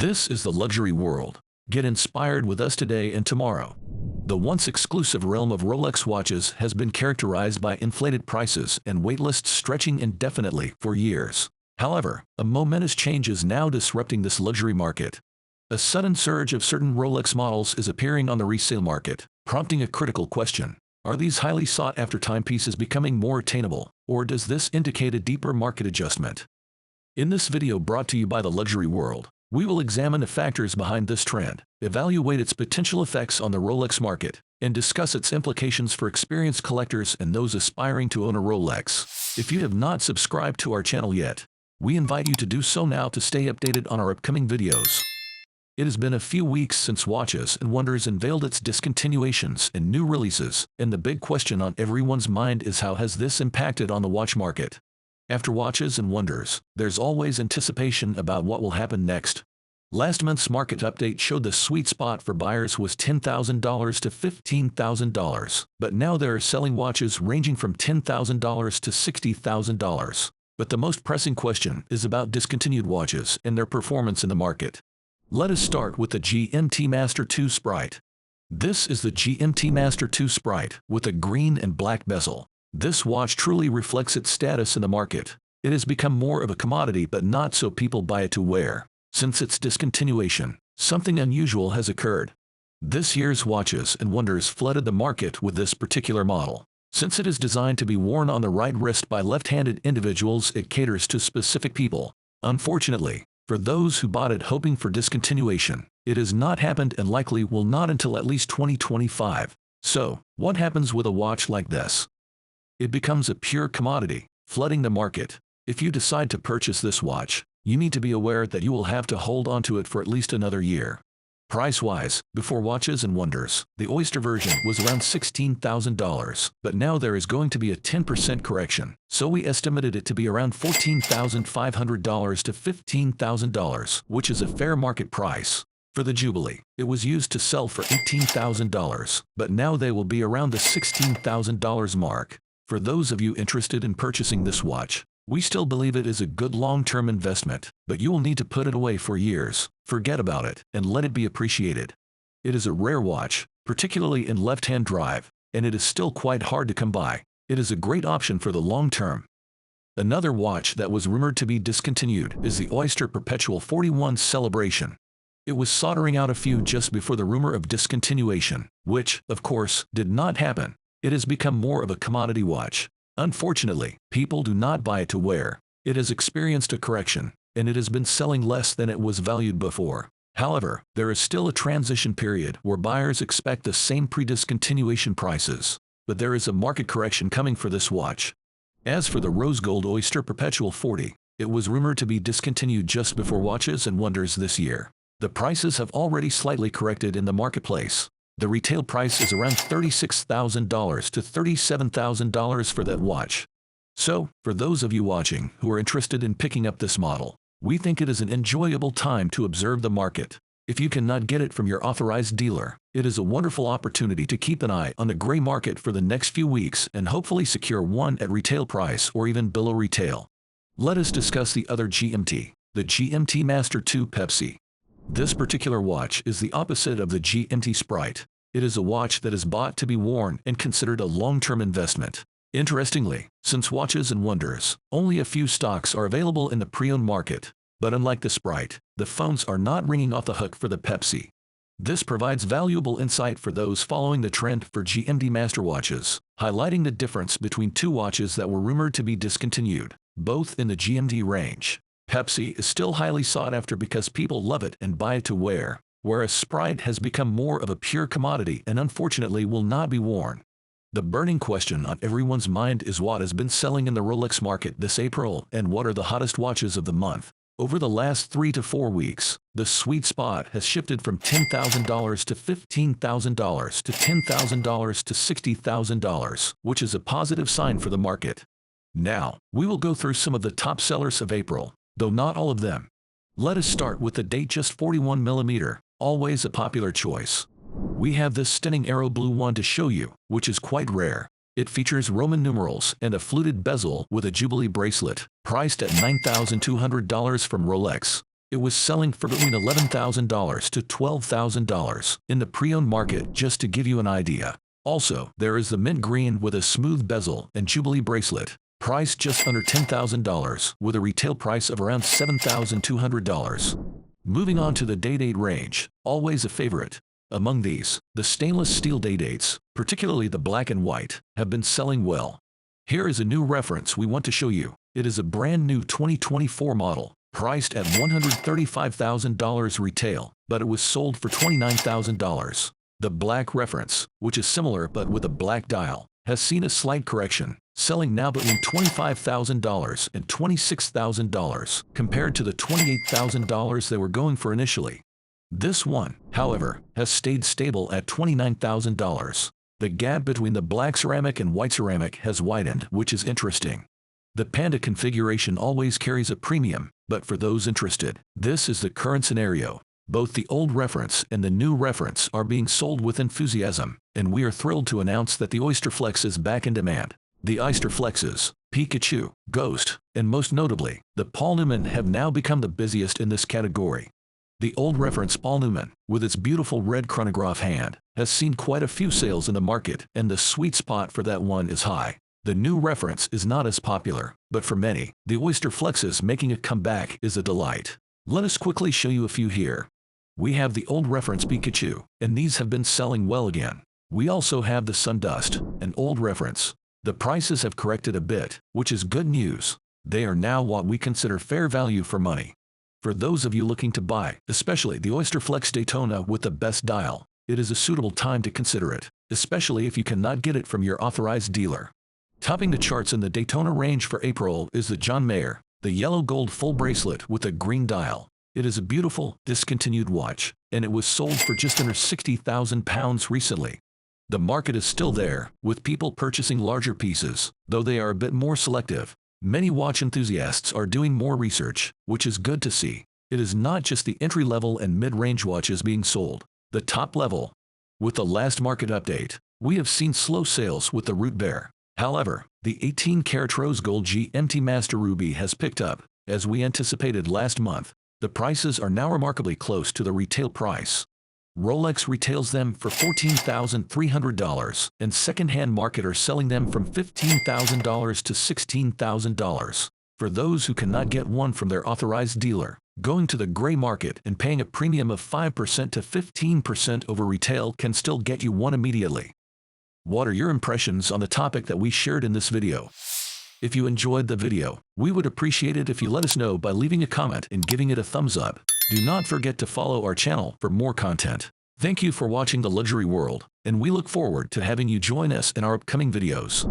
This is the luxury world. Get inspired with us today and tomorrow. The once exclusive realm of Rolex watches has been characterized by inflated prices and waitlists stretching indefinitely for years. However, a momentous change is now disrupting this luxury market. A sudden surge of certain Rolex models is appearing on the resale market, prompting a critical question. Are these highly sought-after timepieces becoming more attainable, or does this indicate a deeper market adjustment? In this video brought to you by the luxury world, we will examine the factors behind this trend, evaluate its potential effects on the Rolex market, and discuss its implications for experienced collectors and those aspiring to own a Rolex. If you have not subscribed to our channel yet, we invite you to do so now to stay updated on our upcoming videos. It has been a few weeks since Watches and Wonders unveiled its discontinuations and new releases, and the big question on everyone's mind is how has this impacted on the watch market? After Watches and Wonders, there's always anticipation about what will happen next. Last month's market update showed the sweet spot for buyers was $10,000 to $15,000, but now they are selling watches ranging from $10,000 to $60,000. But the most pressing question is about discontinued watches and their performance in the market. Let us start with the GMT Master 2 Sprite. This is the GMT Master 2 Sprite with a green and black bezel. This watch truly reflects its status in the market. It has become more of a commodity, but not so people buy it to wear. Since its discontinuation, something unusual has occurred. This year's Watches and Wonders flooded the market with this particular model. Since it is designed to be worn on the right wrist by left-handed individuals, it caters to specific people. Unfortunately, for those who bought it hoping for discontinuation, it has not happened and likely will not until at least 2025. So, what happens with a watch like this? It becomes a pure commodity, flooding the market. If you decide to purchase this watch, you need to be aware that you will have to hold on to it for at least another year. Price-wise, before Watches and Wonders, the Oyster version was around $16,000, but now there is going to be a 10% correction, so we estimated it to be around $14,500 to $15,000, which is a fair market price. For the Jubilee, it was used to sell for $18,000, but now they will be around the $16,000 mark. For those of you interested in purchasing this watch, we still believe it is a good long-term investment, but you will need to put it away for years, forget about it, and let it be appreciated. It is a rare watch, particularly in left-hand drive, and it is still quite hard to come by. It is a great option for the long term. Another watch that was rumored to be discontinued is the Oyster Perpetual 41 Celebration. It was soldering out a few just before the rumor of discontinuation, which, of course, did not happen. It has become more of a commodity watch. Unfortunately, people do not buy it to wear. It has experienced a correction, and it has been selling less than it was valued before. However, there is still a transition period where buyers expect the same pre-discontinuation prices. But there is a market correction coming for this watch. As for the Rose Gold Oyster Perpetual 40, it was rumored to be discontinued just before Watches and Wonders this year. The prices have already slightly corrected in the marketplace. The retail price is around $36,000 to $37,000 for that watch. So, for those of you watching who are interested in picking up this model, we think it is an enjoyable time to observe the market. If you cannot get it from your authorized dealer, it is a wonderful opportunity to keep an eye on the gray market for the next few weeks and hopefully secure one at retail price or even below retail. Let us discuss the other GMT, the GMT Master 2 Pepsi. This particular watch is the opposite of the GMT Sprite. It is a watch that is bought to be worn and considered a long-term investment. Interestingly, since Watches and Wonders, only a few stocks are available in the pre-owned market. But unlike the Sprite, the phones are not ringing off the hook for the Pepsi. This provides valuable insight for those following the trend for GMT Master watches, highlighting the difference between two watches that were rumored to be discontinued, both in the GMT range. Pepsi is still highly sought after because people love it and buy it to wear, whereas Sprite has become more of a pure commodity and unfortunately will not be worn. The burning question on everyone's mind is what has been selling in the Rolex market this April and what are the hottest watches of the month. Over the last 3 to 4 weeks, the sweet spot has shifted from $10,000 to $15,000 to $10,000 to $60,000, which is a positive sign for the market. Now, we will go through some of the top sellers of April, though not all of them. Let us start with the Datejust 41mm, always a popular choice. We have this stunning arrow blue one to show you, which is quite rare. It features Roman numerals and a fluted bezel with a Jubilee bracelet, priced at $9,200 from Rolex. It was selling for between $11,000 to $12,000 in the pre-owned market, just to give you an idea. Also, there is the mint green with a smooth bezel and Jubilee bracelet, priced just under $10,000 with a retail price of around $7,200. Moving on to the day-date range, always a favorite. Among these, the stainless steel day-dates, particularly the black and white, have been selling well. Here is a new reference we want to show you. It is a brand new 2024 model, priced at $135,000 retail, but it was sold for $29,000. The black reference, which is similar but with a black dial, has seen a slight correction, selling now between $25,000 and $26,000 compared to the $28,000 they were going for initially. This one, however, has stayed stable at $29,000. The gap between the black ceramic and white ceramic has widened, which is interesting. The Panda configuration always carries a premium, but for those interested, this is the current scenario. Both the old reference and the new reference are being sold with enthusiasm, and we are thrilled to announce that the Oysterflex is back in demand. The Oysterflexes, Pikachu, Ghost, and most notably, the Paul Newman have now become the busiest in this category. The old reference Paul Newman, with its beautiful red chronograph hand, has seen quite a few sales in the market, and the sweet spot for that one is high. The new reference is not as popular, but for many, the Oysterflexes making a comeback is a delight. Let us quickly show you a few here. We have the old reference Pikachu, and these have been selling well again. We also have the Sundust, an old reference. The prices have corrected a bit, which is good news. They are now what we consider fair value for money. For those of you looking to buy, especially the Oysterflex Daytona with the best dial, it is a suitable time to consider it, especially if you cannot get it from your authorized dealer. Topping the charts in the Daytona range for April is the John Mayer, the yellow gold full bracelet with a green dial. It is a beautiful, discontinued watch, and it was sold for just under £60,000 recently. The market is still there, with people purchasing larger pieces, though they are a bit more selective. Many watch enthusiasts are doing more research, which is good to see. It is not just the entry-level and mid-range watches being sold. The top level. With the last market update, we have seen slow sales with the Root Bear. However, the 18-karat rose gold GMT Master Ruby has picked up, as we anticipated last month. The prices are now remarkably close to the retail price. Rolex retails them for $14,300, and second-hand market are selling them from $15,000 to $16,000. For those who cannot get one from their authorized dealer, going to the gray market and paying a premium of 5% to 15% over retail can still get you one immediately. What are your impressions on the topic that we shared in this video? If you enjoyed the video, we would appreciate it if you let us know by leaving a comment and giving it a thumbs up. Do not forget to follow our channel for more content. Thank you for watching The Luxury World, and we look forward to having you join us in our upcoming videos.